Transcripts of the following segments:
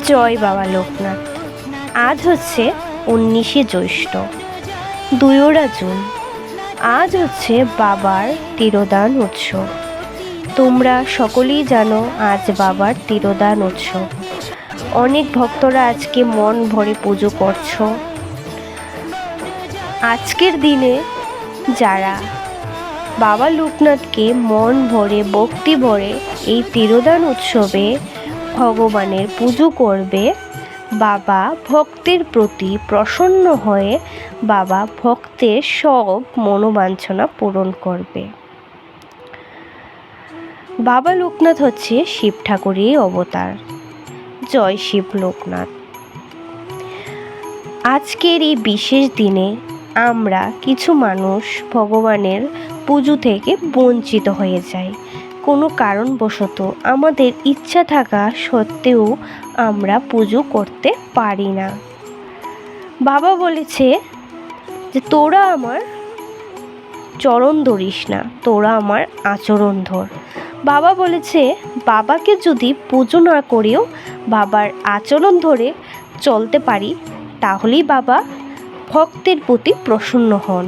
জয় বাবা লোকনাথ। আজ হচ্ছে 19শে জ্যৈষ্ঠ, 2 জুন। আজ হচ্ছে বাবার তিরোধান উৎসব। তোমরা সকলেই জানো আজ বাবার তিরোধান উৎসব। অনেক ভক্তরা আজকে মন ভরে পুজো করছো। আজকের দিনে যারা বাবা লোকনাথকে মন ভরে ভক্তি ভরে এই তিরোধান উৎসবে ভগবানের পুজো করবে, বাবা ভক্তের প্রতি প্রসন্ন হয়ে বাবা ভক্তের সব মনোবাঞ্ছনা পূরণ করবে। বাবা লোকনাথ হচ্ছে শিব ঠাকুরের অবতার। জয় শিব লোকনাথ। আজকের এই বিশেষ দিনে আমরা কিছু মানুষ ভগবানের পুজো থেকে বঞ্চিত হয়ে যায়। কোনো কারণবশত আমাদের ইচ্ছা থাকা সত্ত্বেও আমরা পুজো করতে পারি না। বাবা বলেছে যে তোরা আমার চরণ ধরিস না, তোরা আমার আচরণ ধর। বাবা বলেছে বাবাকে যদি পুজো না করেও বাবার আচরণ ধরে চলতে পারি তাহলেই বাবা ভক্তের প্রতি প্রসন্ন হন।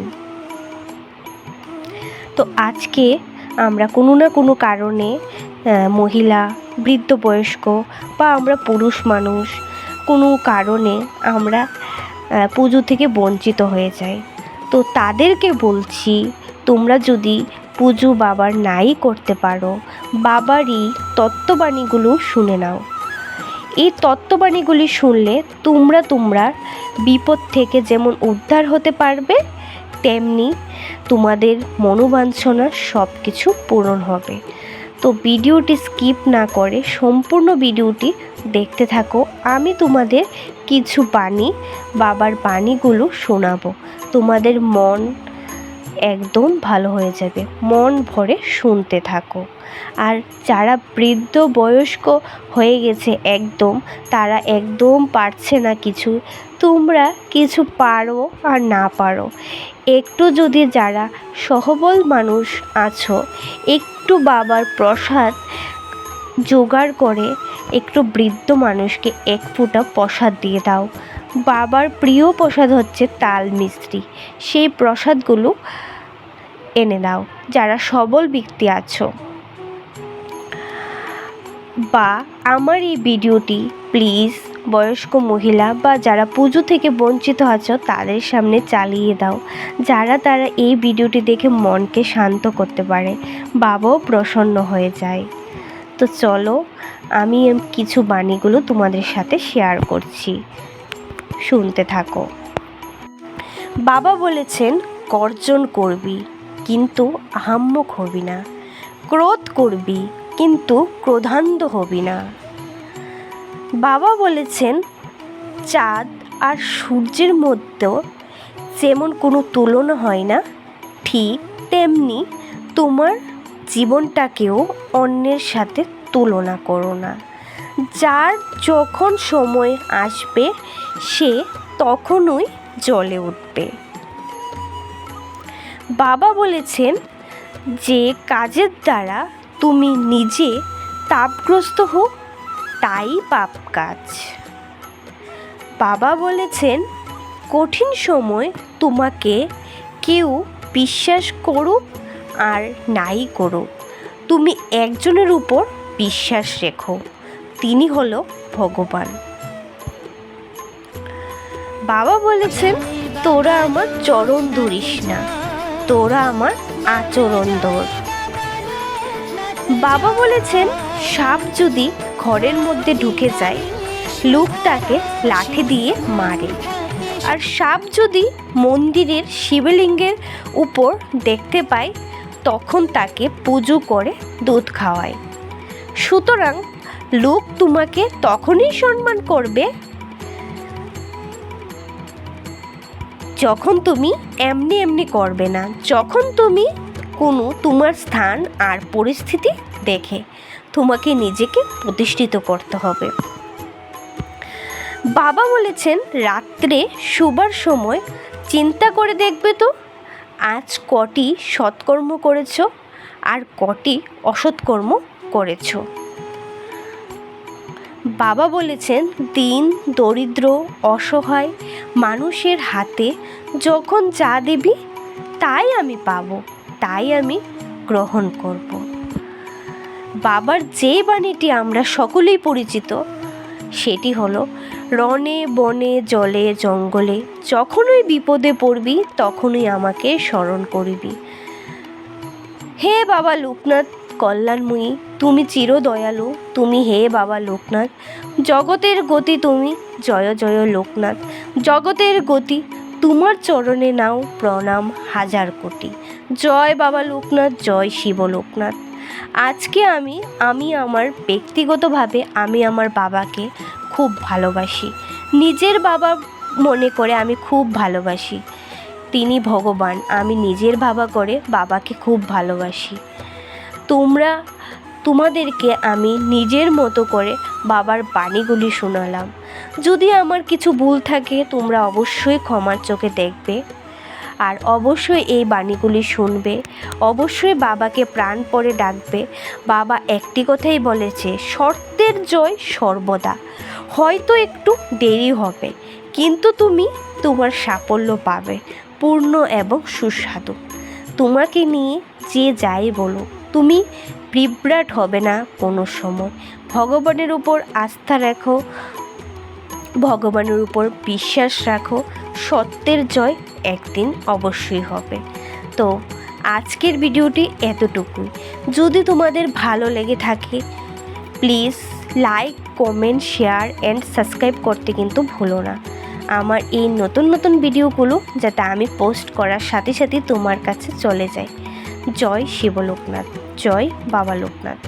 তো আজকে আমরা কোনো না কোনো কারণে মহিলা, বৃদ্ধ বয়স্ক বা আমরা পুরুষ মানুষ কোনো কারণে আমরা পুজো থেকে বঞ্চিত হয়ে যাই। তো তাদেরকে বলছি, তোমরা যদি পুজো বাবার নাই করতে পারো, বাবারই তত্ত্ববাণীগুলো শুনে নাও। এই তত্ত্ববাণীগুলি শুনলে তোমরা বিপদ থেকে যেমন উদ্ধার হতে পারবে, তেমনি তোমাদের মনোবাঞ্ছনা সব কিছু পূরণ হবে। তো ভিডিওটি স্কিপ না করে সম্পূর্ণ ভিডিওটি দেখতে থাকো। আমি তোমাদের কিছু বাণী, বাবার বাণীগুলো শোনাবো। তোমাদের মন একদম ভালো হয়ে যাবে, মন ভরে শুনতে থাকো। আর যারা বৃদ্ধ বয়স্ক হয়ে গেছে একদম, তারা একদম পারছে না কিছু, তোমরা কিছু পারো আর না পারো, একটু যদি যারা সহবল মানুষ আছো, একটু বাবার প্রসাদ জোগাড় করে একটু বৃদ্ধ মানুষকে 1 ফোঁটা প্রসাদ দিয়ে দাও। বাবার প্রিয় প্রসাদ হচ্ছে তাল মিছরি, সেই প্রসাদগুলো এনে দাও যারা সবল ব্যক্তি আছো। বা আমার এই ভিডিওটি প্লিজ বয়স্ক মহিলা বা যারা পুজো থেকে বঞ্চিত আছো তাদের সামনে চালিয়ে দাও, তারা এই ভিডিওটি দেখে মনকে শান্ত করতে পারে, বাবাও প্রসন্ন হয়ে যায়। তো চলো আমি কিছু বাণীগুলো তোমাদের সাথে শেয়ার করছি, শুনতে থাকো। বাবা বলেছেন গর্জন করবি কিন্তু আহাম্মক হবি না, ক্রোধ করবি কিন্তু ক্রোধান্ধ হবি না। বাবা বলেছেন চাঁদ আর সূর্যের মধ্যে যেমন কোনো তুলনা হয় না, ঠিক তেমনি তোমার জীবনটাকেও অন্যের সাথে তুলনা করো না। যার যখন সময় আসবে সে তখনই জ্বলে উঠবে। বাবা বলেছেন যে কাজের দ্বারা তুমি নিজে তাপগ্রস্ত হও তাই পাপ কাজ। বাবা বলেছেন কঠিন সময় তোমাকে কেউ বিশ্বাস করুক আর নাই করুক, তুমি একজনের উপর বিশ্বাস রেখো, তিনি হলো ভগবান। বাবা বলেছেন তোরা আমার চরণ ধরিস না, তোরা আমার আচরণ ধর। বাবা বলেছেন সাপ যদি ঘরের মধ্যে ঢুকে যায় লোক তাকে লাঠি দিয়ে মারে, আর সাপ যদি মন্দিরের শিবলিঙ্গের উপর দেখতে পায় তখন তাকে পুজো করে দুধ খাওয়ায়। সুতরাং লোক তোমাকে তখনই সম্মান করবে যখন তুমি এমনি এমনি করবে না, যখন তুমি কোনো তোমার স্থান আর পরিস্থিতি দেখে তোমাকে নিজেকে প্রতিষ্ঠিত করতে হবে। বাবা বলেছেন রাত্রে শোবার সময় চিন্তা করে দেখবে তো আজ কটি সৎকর্ম করেছ আর কটি অসৎকর্ম করেছ। বাবা বলেছেন, দিন দরিদ্র অসহায় মানুষের হাতে যখন যা দিবি তাই আমি পাবো, তাই আমি গ্রহণ করব। বাবার যে বাণীটি আমরা সকলেই পরিচিত, সেটি হলো, রণে বনে জলে জঙ্গলে যখনই বিপদে পড়বি তখনই আমাকে স্মরণ করবি। হে বাবা লোকনাথ কল্যাণময়ী, তুমি চিরদয়ালু, তুমি হে বাবা লোকনাথ জগতের গতি, তুমি জয় জয় লোকনাথ জগতের গতি, তোমার চরণে নাও প্রণাম হাজার কোটি। জয় বাবা লোকনাথ, জয় শিব লোকনাথ। আজকে আমি আমার ব্যক্তিগতভাবে আমি আমার বাবাকে খুব ভালোবাসি, নিজের বাবা মনে করে আমি খুব ভালোবাসি। তিনি ভগবান, আমি নিজের বাবা করে বাবাকে খুব ভালোবাসি। তোমাদেরকে আমি নিজের মতো করে বাবার বাণীগুলি শোনালাম। যদি আমার কিছু ভুল থাকে তোমরা অবশ্যই ক্ষমার চোখে দেখবে, আর অবশ্যই এই বাণীগুলি শুনবে, অবশ্যই বাবাকে প্রাণপণে ডাকবে। বাবা একটি কথাই বলেছে, শর্তের জয় সর্বদা, হয়তো একটু দেরি হবে কিন্তু তুমি তোমার সাফল্য পাবে পূর্ণ এবং সুস্বাদু। তোমাকে নিয়ে যে যাই বলো, তুমি বিভ্রাট হবে না কোনো সময়। ভগবানের উপর আস্থা রাখো, ভগবানের উপর বিশ্বাস রাখো, সত্যের জয় একদিন অবশ্যই হবে। তো আজকের ভিডিওটি এতটুকুই। যদি তোমাদের ভালো লেগে থাকে please like comment share and subscribe করতে কিন্তু ভুলো না, আমার এই নতুন নতুন ভিডিওগুলো যাতে আমি পোস্ট করার সাথে সাথে তোমার কাছে চলে যায়। জয় শিব লোকনাথ, জয় বাবা লোকনাথ।